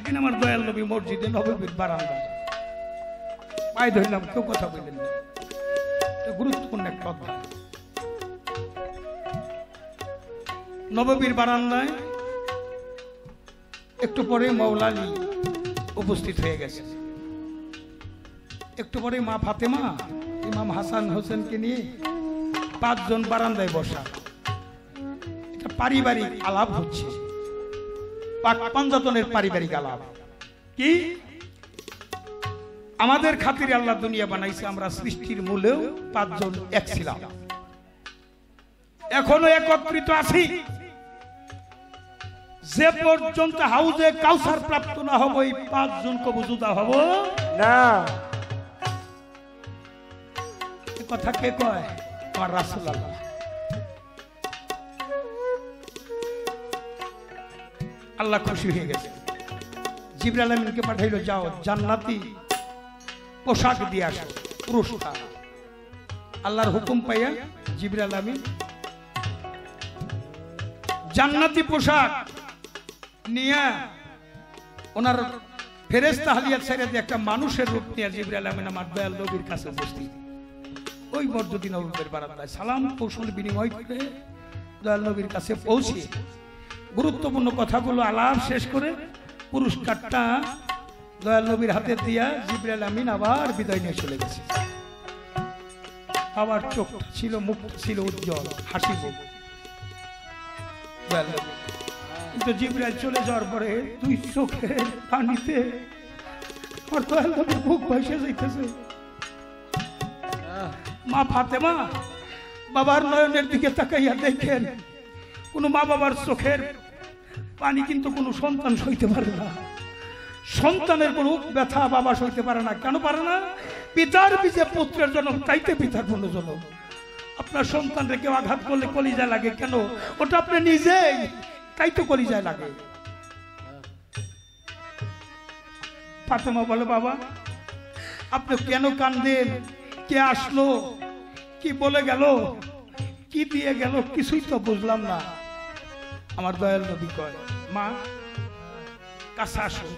একদিন আমার দয়াল নবী মসজিদে নববীর বারান্দায় পায়ে ধরলাম, কেউ কথা বললেন না। গুরুত্বপূর্ণ একটা অধ্যায়। নববীর বারান্দায় একটু পরে মাওলা আলী উপস্থিত হয়ে গেছে। একটু পরে মা ফাতেমা ইমাম হাসান হোসেনকে নিয়ে 5 জন বারান্দায় বসা। এটা পারিবারিক আলাপ হচ্ছে, পাঞ্জাতনের পারিবারিক আলাপ। কি আমাদের খাতিরে আল্লাহ দুনিয়া বানাইছে, আমরা সৃষ্টির মূলেও 5 জন এক ছিলাম, এখনো একত্রিত আছি। যে পর্যন্ত হাউজে কাউসার প্রাপ্ত না হব, এই 5 জন কবু জুদা হব না। কথা কে কয়? আমার রাসূলুল্লাহ। আল্লাহ খুশি হয়ে গেছে, জিবরাইল আমিনকে পাঠাইলো, যাও জান্নাতি পোশাক দিয়ে আসো, পুরস্কার। আল্লাহর হুকুম পাইয়া জিবরাইল আমিন জান্নাতি পোশাক নিয়ে ওনার ফেরেশতা হালিয়া ছেড়ে দিয়ে একটা মানুষের রূপ নিয়ে জিবরাইল আমিন আমার দয়াল নবীর কাছে উপস্থিত। ওই মসজিদে নববীর বারান্দায় সালাম কৌশল বিনিময় করে দয়াল নবীর কাছে পৌঁছে গুরুত্বপূর্ণ কথাগুলো আলাপ শেষ করে পুরস্কারটা দয়াল নবীর হাতে দিয়া জিবরাইল আমিন আবার বিদায় নিয়ে চলে গেছে। আবার চোখ ছিল, মুখ ছিল উজ্জ্বল, হাসি মুখ। কিন্তু জিবরাইল চলে যাওয়ার পরে 2 চোখের পানিতে আমার দয়াল নবীর বুক ভাসে যাইতেছে। মা ফাতেমা বাবার নয়নের দিকে তাকাইয়া দেখেন, কোন মা বাবার চোখের পানি কিন্তু কোন সন্তান সইতে পারে না। সন্তানের কোন ব্যথা বাবা সইতে পারে না। কেন পারে না? পিতার বীজে পুত্রের জন্ম, তাইতে পিতার কোন জন্ম। আপনার সন্তানকে কেউ আঘাত করলে কলিজায় লাগে কেন? ওটা আপনি নিজেই, তাই তো কলিজায় লাগে। ফাতেমা বলে, বাবা আপনি কেন কান্দেন? কে আসলো, কি বলে গেল, কি দিয়ে গেল, কিছুই তো বুঝলাম না। আমার দয়াল নবী কয়, মা কাছে আসো।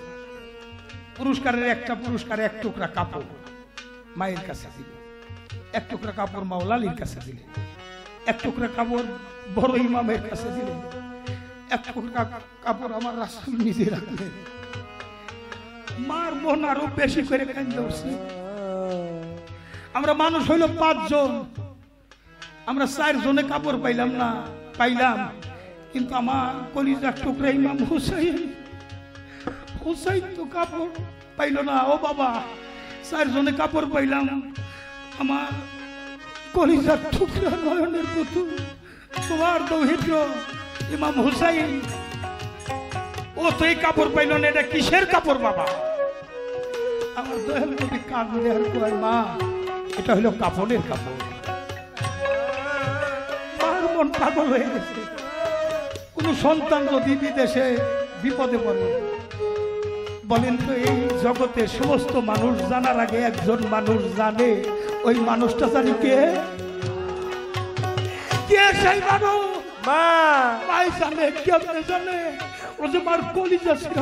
পুরস্কারের একটা পুরস্কার 1 টুকরা কাপড় মায়ের কাছে দিল, 1 টুকরা কাপড় মাওলা আলীর কাছে দিলেন, 1 টুকরা কাপড় বড় ইমামের কাছে দিলেন, 1 টুকরা কাপড় আমার রাসূল নিজে রাখলেন। মার মন আরো বেশি করে কান্দে উঠছে। আমরা মানুষ হইল 5 জন, আমরা 4 জনে কাপড় পাইলাম না, পাইলাম কিন্তু আমার কলিজার টুকরা ইমাম হুসাইন, হুসাইন তো কাপড় পাইল না। ও বাবা 4 জনে কাপড় পাইলাম, আমার কলিজার টুকরা নয়নের পুতুল তোমার দৌহিত্র ইমাম হুসাইন, ও তো এই কাপড় পাইল না। এটা কিসের কাপড় বাবা? আমার দয়াল নবী কাঁদলে আর কয়, মা এটা হলো কাপড়ের কাপড়। মার মন পাগল হয়ে গেছে। কোন সন্তান যদি বিদেশে বিপদে পড়ে, বলেন তো এই জগতে সমস্ত মানুষ জানার আগে একজন মানুষ জানে, ওই মানুষটা জানি কে? কে সেই মানুষ? মা। মাই জানে, কেমনে জানে? ও যে মার কলিজা ছিল।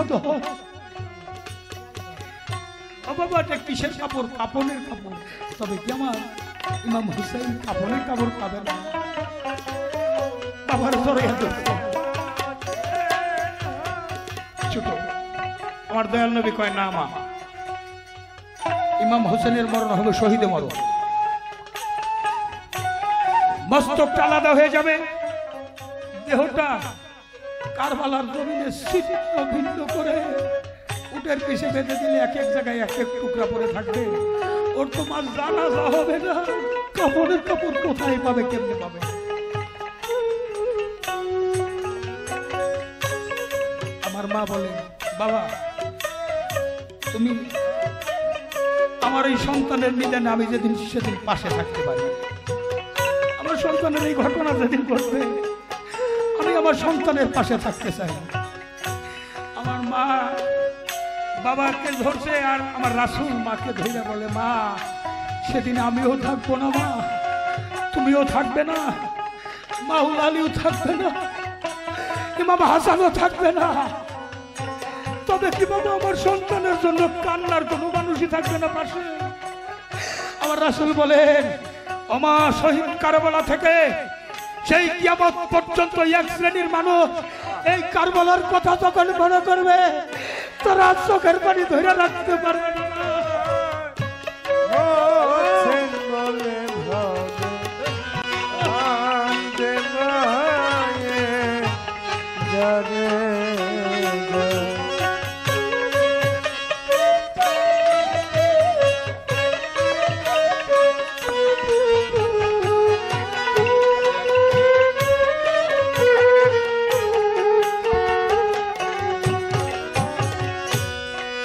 বাবা এটা কিসের কাপড়? কাপড়ের কাপড়। তবে কি আমার ইমাম হুসাইন কাপড়ের কাপড় পাবে না? বাবার জড়াইয়া ধরছে। ছোট আমার দয়াল নবী কয়, না মা, ইমাম হোসেনের মরণ হবে শহীদে মরণ। মস্তকটা আলাদা হয়ে যাবে, দেহটা কারবালার জমিনে ছিন্ন ভিন্ন করে উটের পিছে বেঁধে দিলে 1 জায়গায় 1 টুকরা পরে থাকবে। ওর তোমার জানাজা হবে না, কাপড়ের কাপড় কোথায় পাবে, কেমনে পাবে? আমার মা বলে, বাবা তুমি আমার এই সন্তানের নিদানে আমি যেদিন সেদিন পাশে থাকতে পারি। আমার সন্তানের এই ঘটনা যেদিন ঘটবে আমি আমার সন্তানের পাশে থাকতে চাই। আমার মা বাবাকে ধরছে আর আমার রাসূল মাকে ধরে বলে, মা সেদিন আমিও থাকবো না, মা তুমিও থাকবে না, মাওলা আলীও থাকবে না, ইমাম হাসানও থাকবে না, তবে কি বাবা আমার সন্তানের জন্য কান্নার কোনো মানুষই থাকবে না পাশে? আমার রাসূল বলেন, ওমা শহীদ কারবালা থেকে সেই কিয়ামত পর্যন্ত এক শ্রেণীর মানুষ এই কারবালার কথা যখন মনে করবে তারা চোখের পানি ধরে রাখতে পারবে না।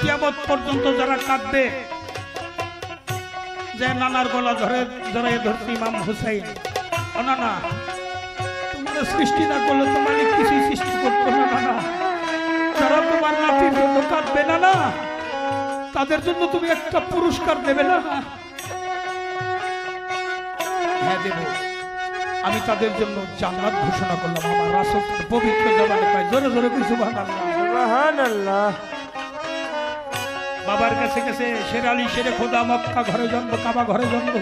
কিয়ামত পর্যন্ত যারা কাঁদবে যে নানার গলা ধরে ধরছে ইমাম হুসাইন, ও নানা তোমার সৃষ্টি না করলে তোমার কিছুই সৃষ্টি করতো না নানা, যারা তোমার নাতির জন্য কাঁদবে না তাদের জন্য তুমি একটা পুরস্কার দেবে না? হ্যাঁ দেব, আমি তাদের জন্য জান্নাত ঘোষণা করলাম। আমার রাসূল পবিত্র জবানে কয়, জোরে জোরে কই সুবহানাল্লাহ সুবহানাল্লাহ। বাবার কাছে গেছে শের আলী শেরে খোদা, মক্কা ঘরে জন্ম, কাবা ঘরে জন্ম,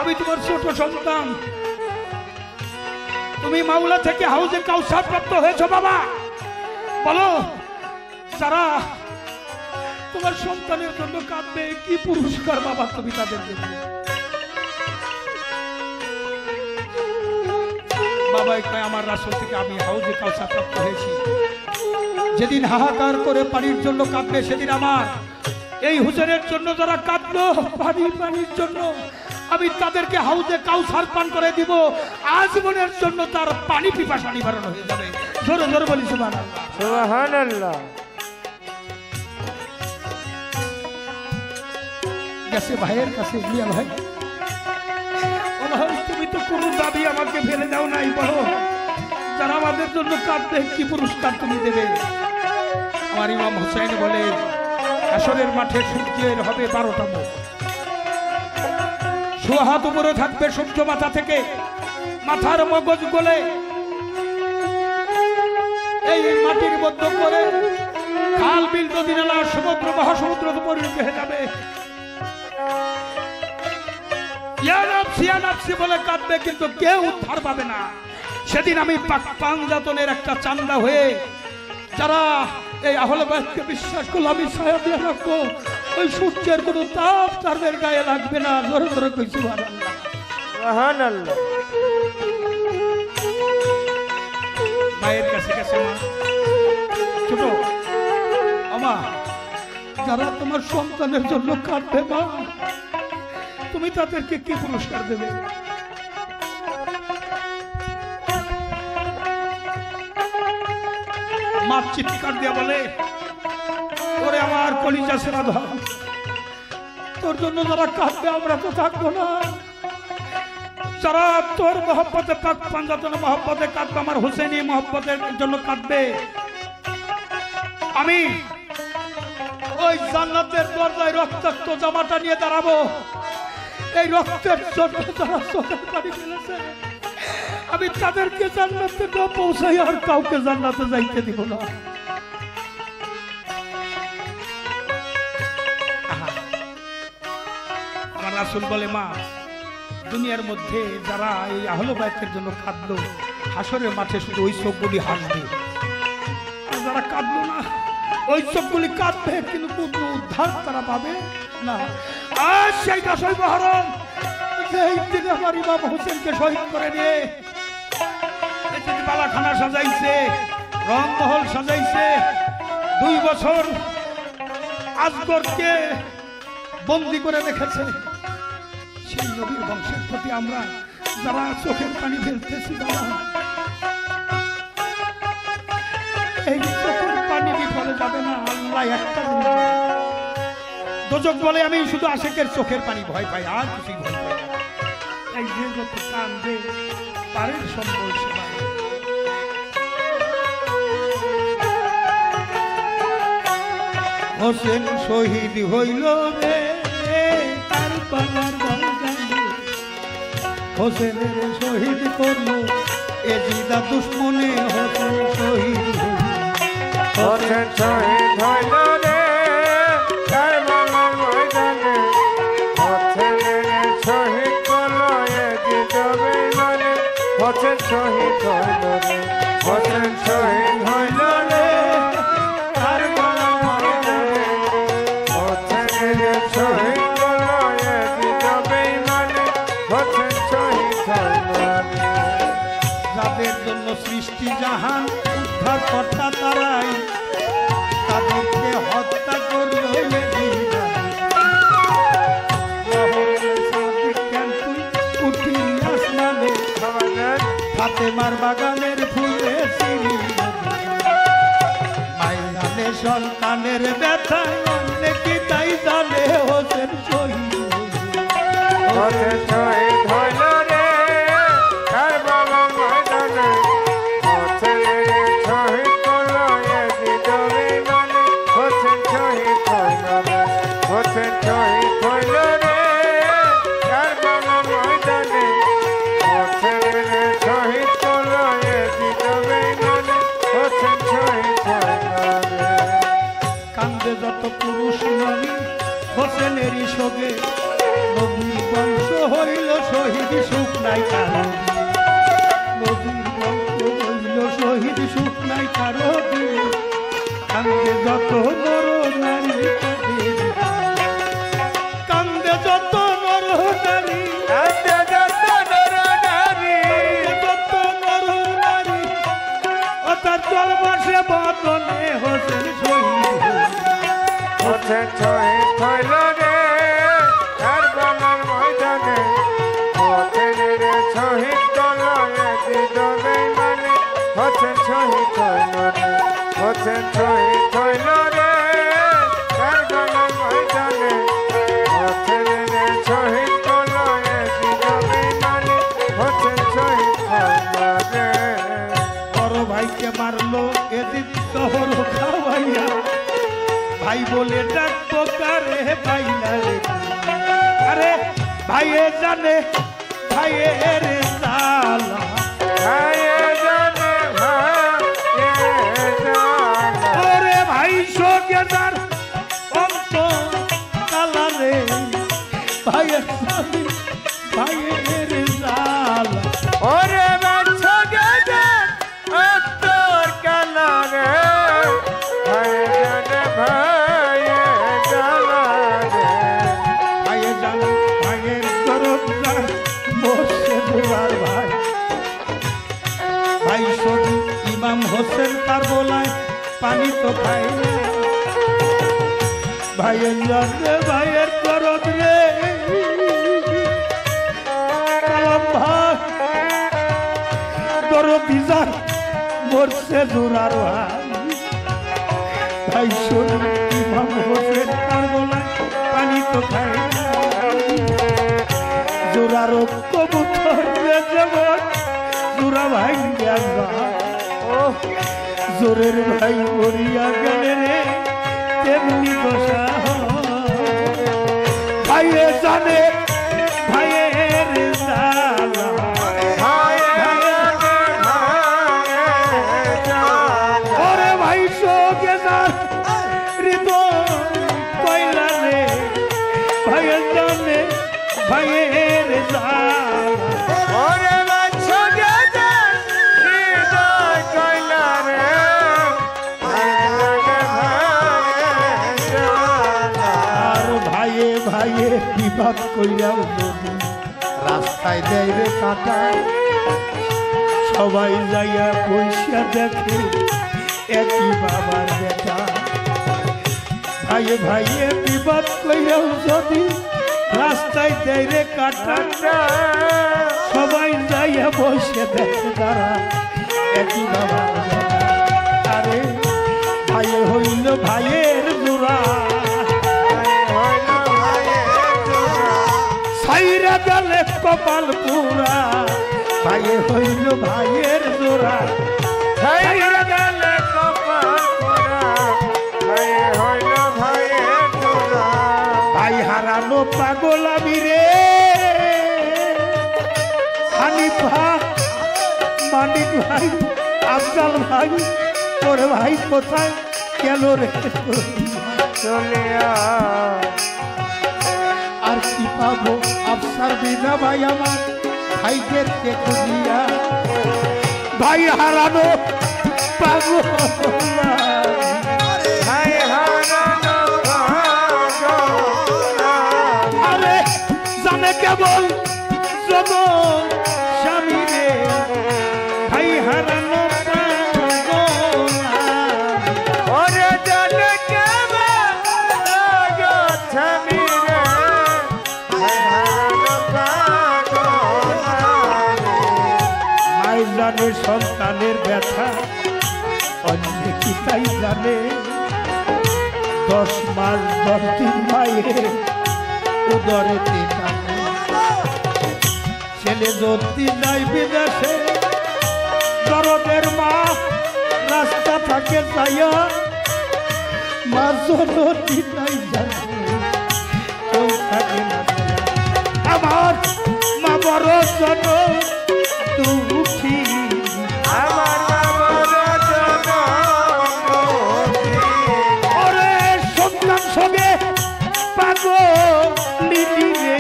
আমি তোমার ছোট সন্তান, তুমি মাওলা থেকে হাউজে কাউসার প্রাপ্ত হয়েছো বাবা, বলো যারা তোমার সন্তানের জন্য কাঁদবে কি পুরস্কার বাবা তুমি তাদের জন্য? বাবাই কয়, আমার রাসূল থেকে আমি হাউজে কাউসার প্রাপ্ত হয়েছি, যেদিন হাহাকার করে পানির জন্য কাঁদবে সেদিন আমার এই হুজুরের জন্য যারা কাঁদলো পানির জন্য আমি তাদেরকে হাউজে কাউসার পান করে দিব, আজীবনের জন্য তার পানি পিপাসা নিবারণ হয়ে যাবে। জোরে জোরে বলি সুবহানাল্লাহ সুবহানাল্লাহ। গেছে ভাইয়ের কাছে, মিয়া ভাই, ও ভাই তুমি তো কোনো দাবি আমাকে ফেলে দাও নাই, বলো যারা আমাদের জন্য কাঁদবে কি পুরস্কার তুমি দেবে? আমার ইমাম হুসাইন বলে, হাসরের মাঠে সূর্যের হবে 12টা মুখ, সোহাত উপরে থাকবে সূর্য মাথা থেকে, মাথার মগজ গলে এই মাটির মধ্যে করে খাল বিল নদী নালা সমুদ্র মহাসমুদ্র পরিণত হয়ে যাবে। ইয়া নাফসি বলে কাঁদবে, কিন্তু কেউ উদ্ধার পাবে না। সেদিন আমি পাঞ্জাতনের একটা চান্দা হয়ে যারা এই আহলে বাইতকে বিশ্বাস করলো আমি ছায়া দিয়ে রাখবো, ওই সূর্যের কোনো তাপ তাদের গায়ে লাগবে না। জোরে জোরে কই সুবহানাল্লাহ সুবহানাল্লাহ। মায়ের কাছে গেছে, মা ছোট আমা, যারা তোমার সন্তানের জন্য কাঁদবে মা তুমি তাদেরকে কি পুরস্কার দেবে? মা চিৎকার দিয়ে বলে, ওরে আমার কলিজা সেরা ধর, তোর জন্য যারা কাঁদবে আমরা তো থাকবো না, যারা তোর মহব্বতে পাক পাঞ্জাতন মহব্বতে কাঁদবে, আমার হুসেনি মহব্বতের জন্য কাঁদবে, আমি ওই জান্নাতের দরজায় রক্তাক্ত জামাটা নিয়ে দাঁড়াবো। এই রক্তের জন্য যারা চোখের পানি ফেলেছে আমি তাদেরকে জান্নাতে না পৌঁছাই আর কাউকে জান্নাতে যাইতে দিব না। আমার রাসূল বলে, মা দুনিয়ার মধ্যে যারা এই আহলে বাইতের জন্য কাঁদলো হাসরের মাঠে শুধু ওই চোখগুলি হাসবে, আর যারা কাঁদলো না ওই চোখগুলি কাঁদবে কিন্তু কোনো উদ্ধার তারা পাবে না। আর সেই 10ই মুহররম সেই দিন আমার ইমাম হোসেনকে শহীদ করে নিয়ে বালাখানা সাজাইছে, রংমহল সাজাইছে, 2 বছর আজগরকে বন্দী করে রেখেছে। সেই নবীর বংশের প্রতি আমরা যারা চোখের পানি ফেলতেছি, এই চোখের পানি বিফলে যাবে না। আল্লাহ একটা দোজক বলে আমি শুধু আশিকের চোখের পানি ভয় পাই, আর কিছুই ভয় পাই না। এই যে যত কান্দে পারের সম্বল সেবা। হোসেন শহীদ হইল রে কারবালার ময়দানে, হোসেনের শহীদ করলো এজিদা দুশ্মনে, হোসেন শহীদ হইল হোসেন শহীদ হইল রে কারবালার ময়দানে হোসেনের শহীদ করলো এজিদ বেঈমানে হোসেন শহীদ হইল রে হোসেন শহীদ হইল রে কারবালার ময়দানে হোসেনের শহীদ করলো এজিদ বেঈমানে হোসেন শহীদ হইল রে যাদের জন্য সৃষ্টি জাহান উদ্ধার কথা তারাই তাদেরকে হত্যা করলো ফাতেমার বাগানের ফুলে মাইদানে সন্তানের ব্যথা অনেকে তাই জানে হোসেন শহীদ হোসেন শহীদ হইল রে কারবালার ময়দানে হোসেনের শহীদ করলো এজিদ বেঈমানে হোসেন শহীদ হইল রে হোসেন শহীদ হইল রে কারবালার ময়দানে হোসেনের শহীদ করলো এজিদ বেঈমানে হোসেন শহীদ হইল রে কান্দে যত পুরুষ নারী হোসেনেরই শোকে নবীর বংশ হইল শহীদ সুখ নাই কারো নবীর বংশ হইল শহীদ সুখ নাই কারো কান্দে যত নর নারী কান্দে যত নর নারী যত নর নারী ও তার চলবাসে বদনে হোসেন শহীদ হোসেন শহীদ হইল রে কারবালার ময়দানে হোসেনের শহীদ করলো এজিদ বেঈমানে হোসেন শহীদ হইল রে হোসেন শহীদ হইল রে কারবালার ময়দানে হোসেনের শহীদ করলো এজিদ বেঈমানে হোসেন শহীদ হইল রে বড় ভাইকে মারলো এদিক শহর খাওয়াইয়া ভাই বলে ডাকবো কারে পাইলা রে আরে ভাইয়ে জানে ভাইয়ের জ্বালা ওরে ভাই সঙ্গে তার অন্ত কালা রে ভাইয়ের স্বামী ভাইয়ের জ্বালা ওরে বাচ্চা গেছে অন্তর কালা রে ভাইয়ে জ্বালা রে ভাইয়ে জানা ভাইয়ের দরদ বসে দুবার ভাই ভাই শোধু ইমাম হোসেন তার বলায় পানি তো খাই না ভাইয়ের জানে ভাইয়ের দরদ রে কালাম ভাই দরদ বিজার মরছে দুরার ভাই ভাই শোধু ইমাম হোসেন তার বলায় পানি তো খাই না জোরারো কবুতর যেমন জোরা ভাই জোরের ভাই মরিয়া গেলে রে তেমনি দশা ভাইয়ে জানে ভাইয়ের জ্বালা ওরে ভাই শোকে যার হৃদয় কয়লা রে ভাইয়ের জানে ভাইয়ের জ্বালা ওরে বাচ্চা গেছে হৃদয় কয়লা রে আর ভাইয়ে ভাইয়ে বিবাদ কইরাও যদি রাস্তায় দেয় রে কাটা সবাই যাইয়া পয়সা দেখে একই বাবার বেটা ভাইয়ে ভাইয়ে বিবাদ কইরাও যদি রাস্তায় দেয় রে কাটা সবাই যাইয়া বসে দেখে তারা একই বাবার বেটা আরে ভাইয়ে হইল ভাইয়ের জোড়া সাইরা গেলে কপাল পুরা ভাইয়ে হইল ভাইয়ের জোড়া ছাইরা গেলে কপাল পোড়া ভাইয়ে হইল ভাইয়ের জোড়া ভাই হারানো পাগল আমি রে হানিফ ভাই মানিক ভাই আফজাল ভাই তোর ভাই কোথায় কেন রে চলিয়া আর কি পাবো আফসার বিনা ভাই আমার ভাইদের কে খুঁজিয়া ভাই হারানো পাগল ভাই হারানো পাগল আরে জানে কেবল জগৎ স্বামী রে ভাই হারানো পাগল ওরে জানে কেমন স্বামী রে ভাই হারানো পাগল মাই জানে সন্তানের ব্যথা অন্য কি তাই জানে 10 মাস 10 দিন মায়ের উদরেতে টানে ছেলে যদি নাই বিদেশে দরদের মা রাস্তা থাকে যাইয়া মা যদি তাই জানে কেউ থাকে না যাইয়া। আমার মা বড় জন দুঃখী আমার বাবার ওরে সন্তান সঙ্গে পাগলি রে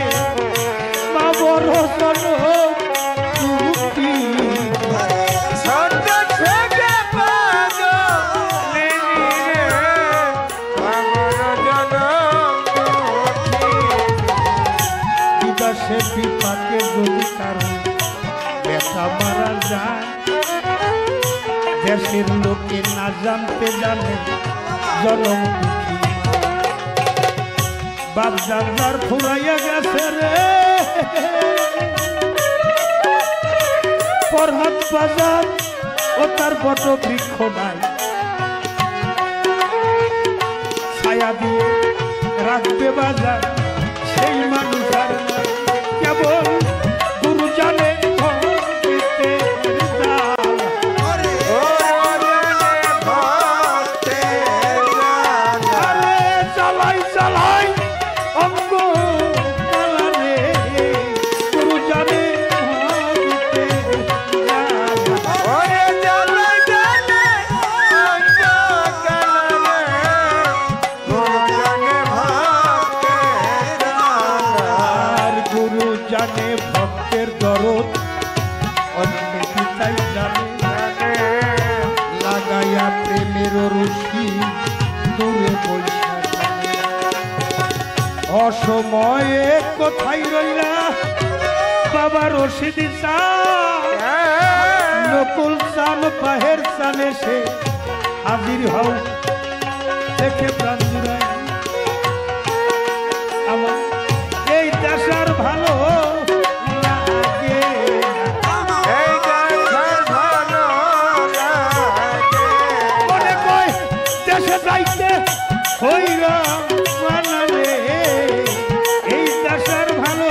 মা বড় জন দুঃখী সন্তান থেকে পাগল রে বাবার বিদেশে বিপাকে যদি কারণ ব্যথা মারা যায় দেশের লোকে না জানতে জানে জনম দুঃখী বাপ জানলার ফুরাইয়া গেছে রে পরহাত বাজার ও তার বট বৃক্ষ নাই ছায়া দিয়ে রাখবে বাজার সেই মানুষ আর নাই। কেবল গুরু জানে ভক্তিতে আরে চালাই চালাই অঙ্গ কালারে গুরু জানে আর গুরু জানে ভক্তের দরদ অন্য কি তাই জানে লাগাইয়া প্রেমের রশি দূরে বৈশা অসময়ে কোথায় রইলা বাবা রশিদ নকুল চান পাহের চানে সে হাজির হও দেখে প্রাণ জুড়াই আমার এই দেশার ভালো লাগে মনে কয় দেশে যাইতে হইরা মানালে এই দেশার ভালো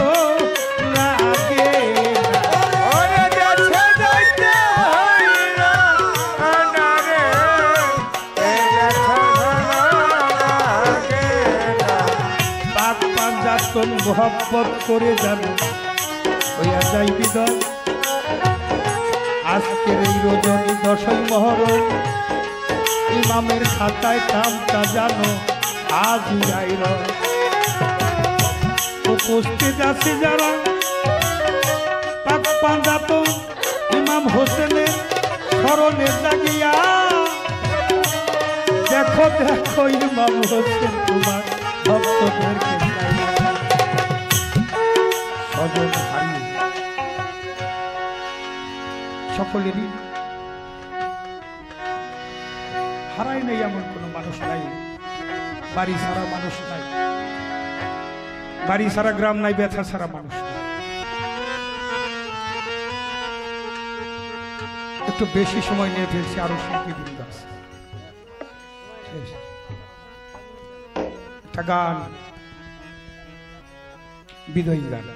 লাগে পাক পাঞ্জাতন মোহাব্বত করে জানো হইয়া যাই বিদয় আজকের এই রজনী দশই মহরম ইমামের খাতায় নামটা জানো আজই আইল উপস্থিত আছে যারা পাক পাঞ্জাতন ইমাম হোসেনের স্মরণে জাগিয়া দেখো দেখো ইমাম হোসেন তোমার ভক্তদেরকে স্বজন হারিয়ে সকলেরই হারাই নেই এমন কোনো মানুষ নাই বাড়ি ছাড়া মানুষ নাই বাড়ি ছাড়া গ্রাম নাই ব্যথা ছাড়া মানুষ নাই একটু বেশি সময় নিয়ে ফেলছি আরো শিল্পীবৃন্দ আছে শেষ। একটা গান বিদায়ী গান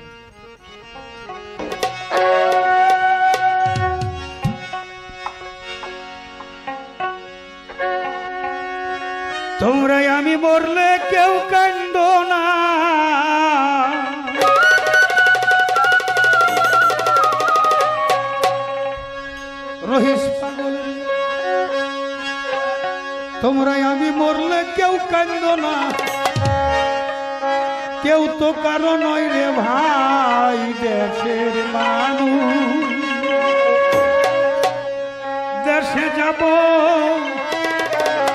তোমরা আমি মরলে কেউ কান্দ না রহিস পাগল তোমরা আমি কেউ তো কারো নয় রে ভাই দেশের মানুষ দেশে যাব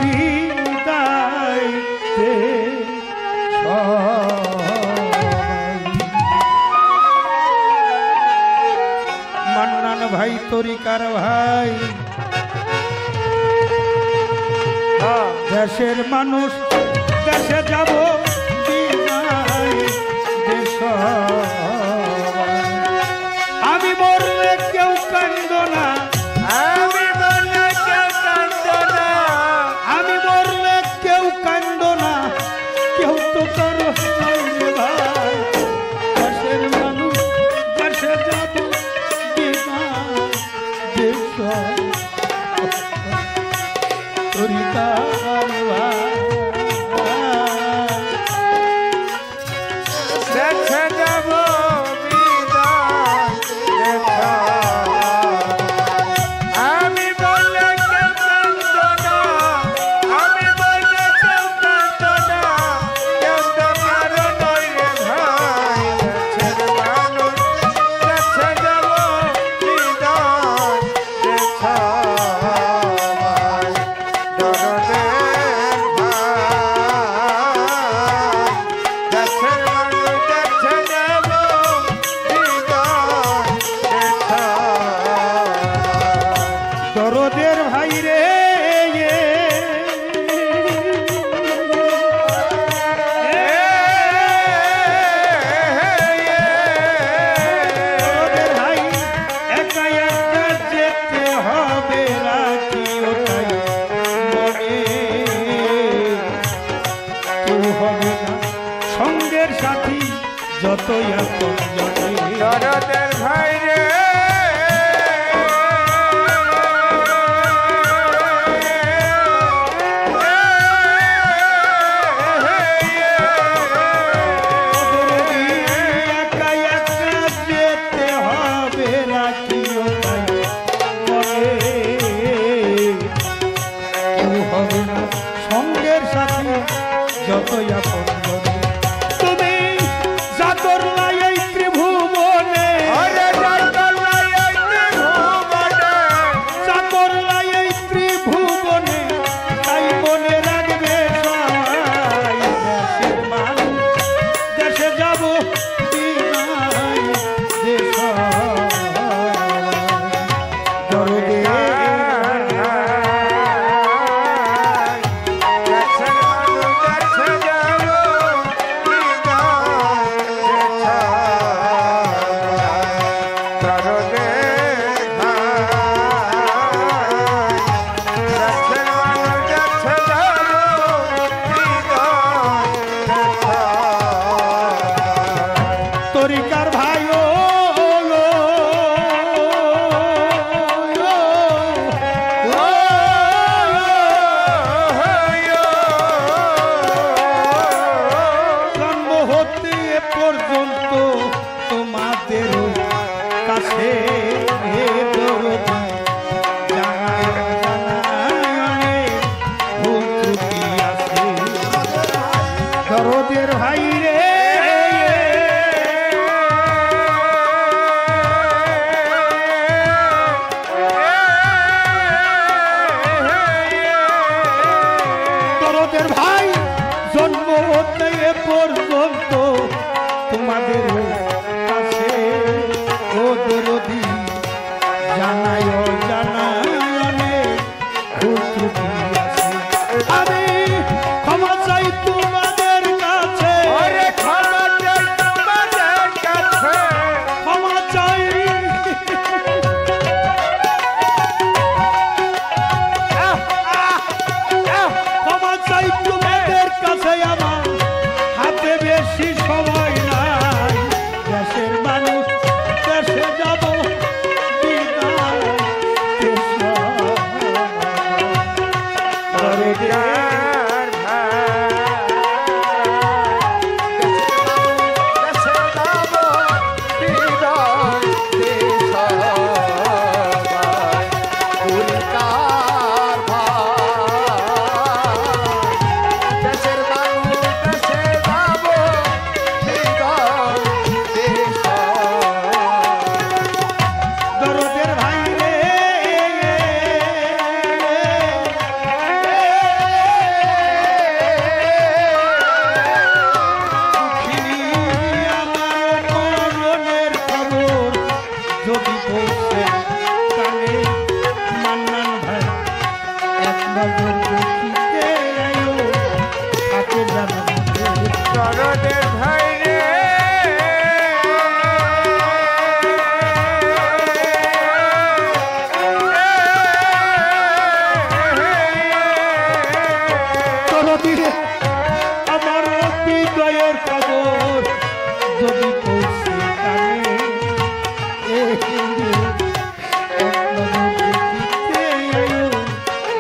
বিদায় দে মান্নান ভাই তরিকার ভাই দেশের মানুষ দেশে যাব বিদায় দে আমি মরলে কেউ কান্দ না আমি বললে কেউ কান্দ না আমি মরলে কেউ কান্দ না কেউ তো কারো নাই রে ভাই দেশের মানুষ দেশে যাব বিদায় দে তরিকার ভাই দেখে যাব বিদায় দেখা আমি বললে কেউ কান্দ না আমি বললে কেউ কান্দ না কেউ তো কারো নয় রে ভাই দেশের মানুষ দেখে যাব বিদায় দেখা দরদের ভাই দেশের মানুষ দেখে যাব বিদায় দেখা দরদের ভাই রে দরদের ভাই একা একা যেতে হবে রাখি ওটাই মনে কেউ হবে না সঙ্গের সাথী যতই আপন জনে দরদের ভাই রে একা একা যেতে হবে রাখি ওটাই মনে কেউ হবে না সঙ্গের সাথী যতই আপন জনে তুমি জাতর লাই এই ত্রিভুবনে আরে জগলাই এই ত্রিভুবনে চাকর লাই এই ত্রিভুবনে তাই মনে রাখবে সবাই দেশের মানুষ দেশে যাব বিদায় দে দরদে দেশের মানুষ দেখে যাব তরিকার ভাই ও জন্ম হতে এ পর্যন্ত তোমাদের কাছে হে দরদি জানায় জানায় ভুল ত্রুটি আছে দরদের ভাই রে দরদের ভাই জন্ম হতে এ পর্যন্ত তোমাদের কাছে ও দরদি জানায় জানায় ভুল ত্রুটি আছে আমি ক্ষমা চাই তোমাদের কাছে ক্ষমা চাই ক্ষমা চাই তোমাদের কাছে আমার হাতে বেশি দরদের ভাই রে দরদিরে আমার হৃদয়ের খবর যদি পৌঁছে কানে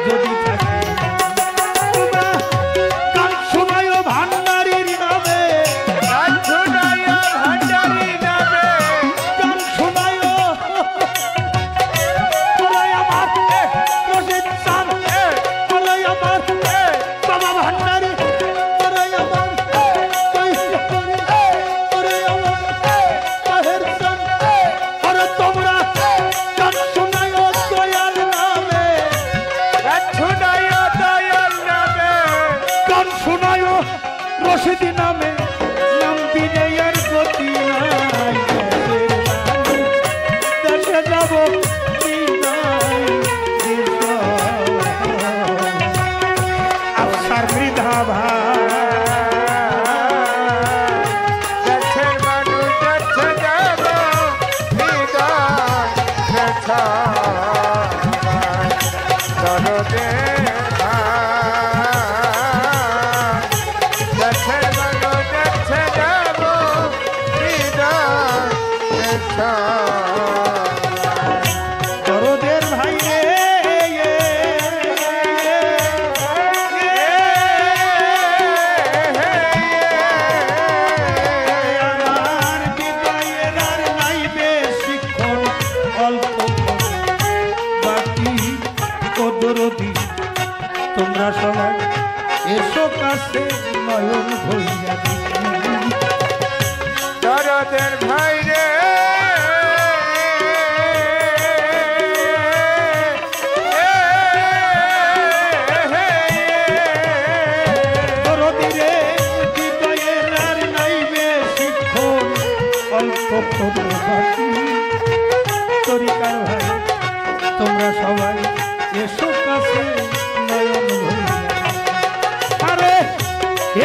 যদি থাকে গান শোনায় ভান্ডারির নামে গান শোনায় ভান্ডারি নামে গান শোনায় বলাই আমার রশিদ চান বলাই আমার বাবা ভান্ডারি বলাই আমার বলাই আমার তাহের চান আরে তোমরা গান শোনায় দয়াল নামে গান শোনায় দয়াল নামে গান শোনায় রশিদি নামে নাম বিনয়ের গতি নাই দেশে যাব আফসার মৃধা দেশের মানুষ দেখছে যাব হৃদয় ব্যথা দরদের দেশের মানুষ দেখছে যাব হৃদয় ব্যথা দরদের ভাই রে আমার বিদায়ের আর নাই বেশিক্ষণ অল্প বাকি কদরতি তোমরা সবাই এসো কাছে নয়ন ভইয়া দরদের ভাই রে দরদিরে বিদায়ের আর নাই বেশিক্ষণ অল্প কদর বাকি তরিকার ভাই তোমরা সবাই এসো কাছে নয়ন ভইয়া আরে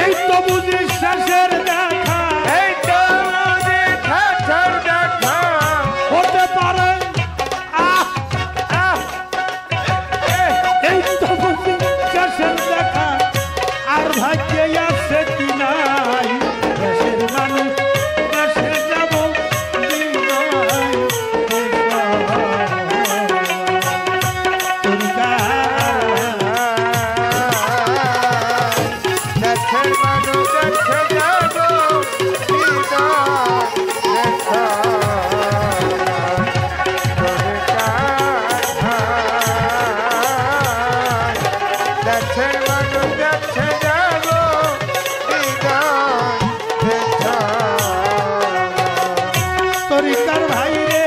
এই তো বুঝি শেষের দেখা এই তো বুঝি ঠাঠার দেখা হতে পারে এই তো বুঝি শেষের দেখা আর ভাগ্যে আছে কি নাই দেশের মানুষ দেশে যাব দেশের মানুষ দেখছে যাব হৃদয় ব্যথা দেশের মানুষ দেখছে যাব হৃদয় ব্যথা তরিকার ভাই রে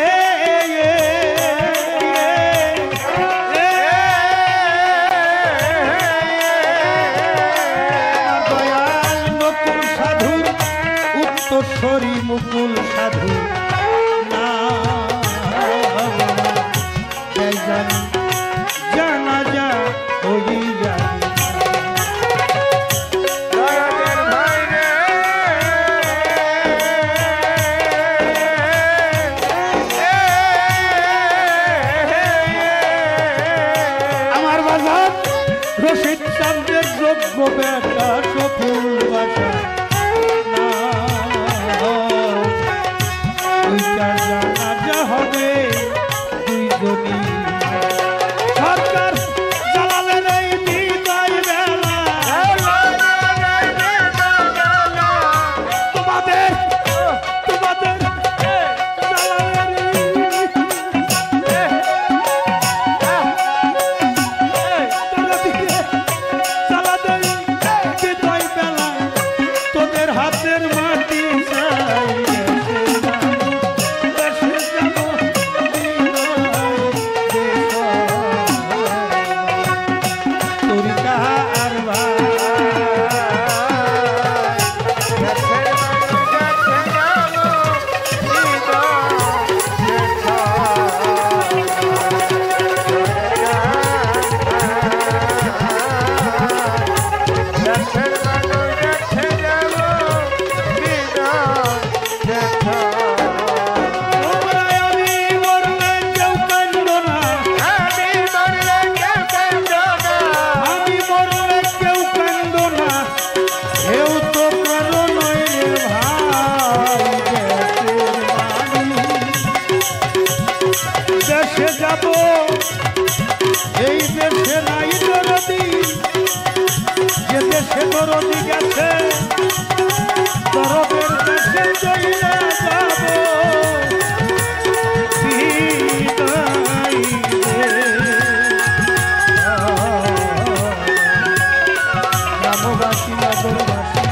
দয়াল নকুল সাধুর উত্তরস্বরী মুকুল সাধু না জানি জানা যা হইয়া দরদের ভাই রে আমার বাজার রশিদ চাঁদের যোগ্য বেটা সফুল বাসা ওইটা জানা যা হবে দুইজনই সরকার জালালের এই বিদায় বেলা তোমাদের তোমাদের তোদের হাতের মাটি চাই যদি গেছে দরদের দেশে চলে যাব বিদায় রে। গ্রামবাসী নগরবাসী